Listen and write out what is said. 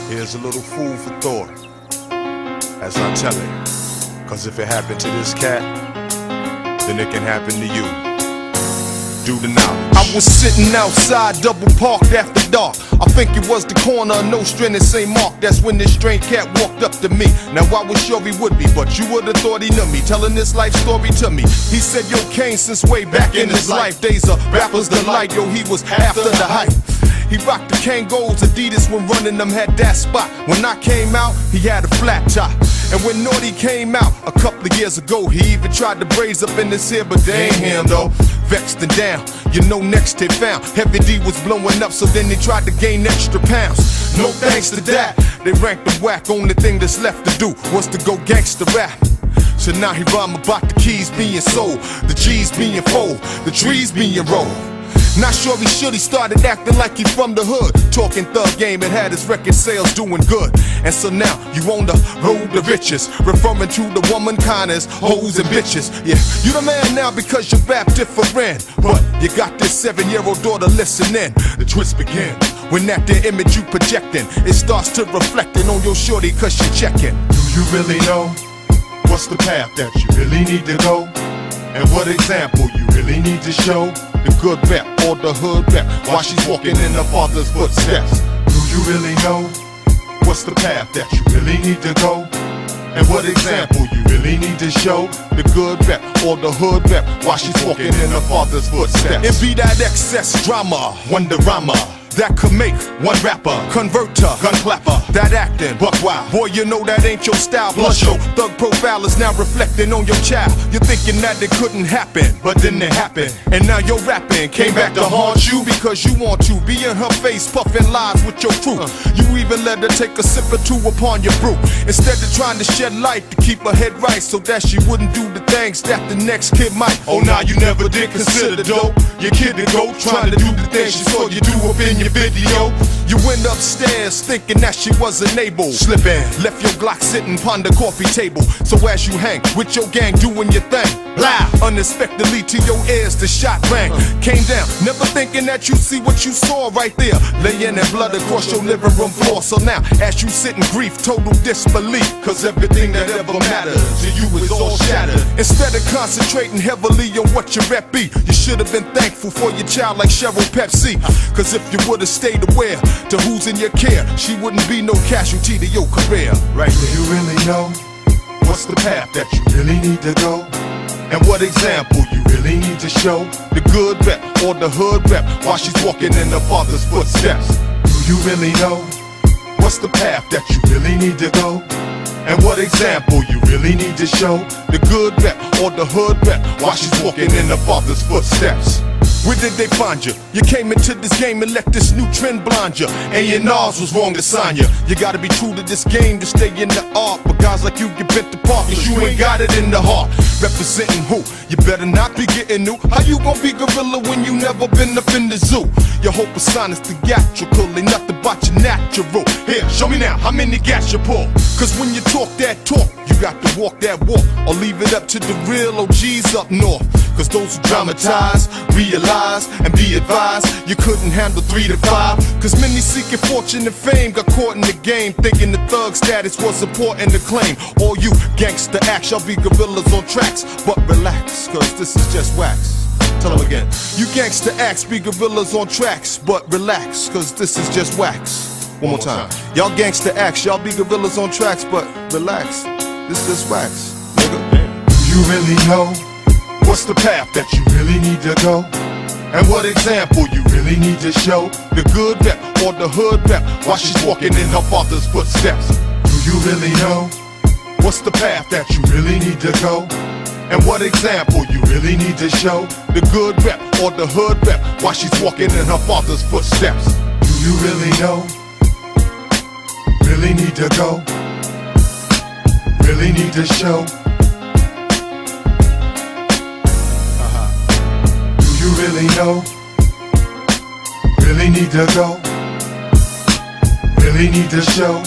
Here's a little food for thought, as I tell it. Cause if it happened to this cat, then it can happen to you. Do the knowledge. I was sitting outside, double parked after dark. I think it was the corner of Nostrand and St. Mark. That's when this strange cat walked up to me. Now I was sure he would be, but you would've thought he knew me, telling this life story to me. He said, yo, Kane, since way back in his life, days of rappers delight, yo, he was after the hype. He rocked the Kane Golds, Adidas when running them had that spot. When I came out, he had a flat top. And when Naughty came out a couple of years ago, he even tried to braids up in his hair, but they ain't him though. Vexed and down, you know next they found Heavy D was blowing up, so then they tried to gain extra pounds. No thanks to that, they ranked the whack. Only thing that's left to do was to go gangster rap. So now he rhyme about the keys being sold, the G's being fold, the trees being rolled. Not sure he should, he started acting like he from the hood, talking thug game and had his record sales doing good. And so now you on the road to riches, referring to the womankind as hoes and bitches. Yeah, you the man now because you rap different, but you got this 7-year-old daughter listening. The twist begins when that the image you projecting, it starts to reflecting on your shorty cause she checking. Do you really know what's the path that you really need to go? And what example you really need to show? The good rep or the hood rep while she's walking in her father's footsteps. Do you really know what's the path that you really need to go? And what example you really need to show? The good rep or the hood rep while she's walking in her father's footsteps. It be that excess drama, wonderama, that could make one rapper convert to gun clapper. That acting, buck wild, boy you know that ain't your style. Plus your thug profile is now reflecting on your child. You're thinking that it couldn't happen, but then it happened. And now your rapping came back to haunt you because you want to be in her face puffing lies with your crew. You even let her take a sip or two upon your brew, instead of trying to shed light to keep her head right so that she wouldn't do the things that the next kid might. Oh, now you never did consider dope. Your kid to go trying to do the things she saw you do up in your video. You went upstairs thinking that she wasn't able, slipping, left your Glock sitting upon the coffee table. So as you hang with your gang doing your thing, loud, unexpectedly to your ears the shot rang. Came down, never thinking that you'd see what you saw right there, laying in blood across your living room floor. So now as you sit in grief, total disbelief, cause everything that ever mattered to you is all shattered. Instead of concentrating heavily on what your rep be, you should have been thankful for your child like Cheryl Pepsi. Cause if you would've stayed aware to who's in your care, she wouldn't be no casualty to your career. Right? Do you really know what's the path that you really need to go? And what example you really need to show? The good rep or the hood rep while she's walking in her father's footsteps. Do you really know what's the path that you really need to go? And what example you really need to show? The good rep or the hood rep while she's walking in her father's footsteps. Where did they find you? You came into this game and let this new trend blind you. A&Rs was wrong to sign you. You gotta be true to this game to stay in the art. But guys like you get bent apart cause you ain't got it in the heart. Representing who? You better not be getting new. How you gon' be gorilla when you never been up in the zoo? Your whole persona is theatrical, ain't nothing but your natural. Here, show me now how many gas you pull. Cause when you talk that talk, you got to walk that walk, or leave it up to the real OGs up north. Cause those who dramatize, realize, and be advised, you couldn't handle 3 to 5. Cause many seeking fortune and fame got caught in the game, thinking the thug status was important to claim. All you gangster acts, y'all be gorillas on tracks. But relax, cause this is just wax. Tell them again. You gangster acts be gorillas on tracks, but relax, cause this is just wax. One more time. Y'all gangster acts, y'all be gorillas on tracks, but relax, this is just wax, nigga. Do you really know what's the path that you really need to go? And what example you really need to show? The good rep or the hood rep while she's walking in her father's footsteps. Do you really know what's the path that you really need to go? And what example you really need to show? The good rep or the hood rep while she's walking in her father's footsteps. Do you really know? Really need to go? Really need to show? Do you really know? Really need to go? Really need to show?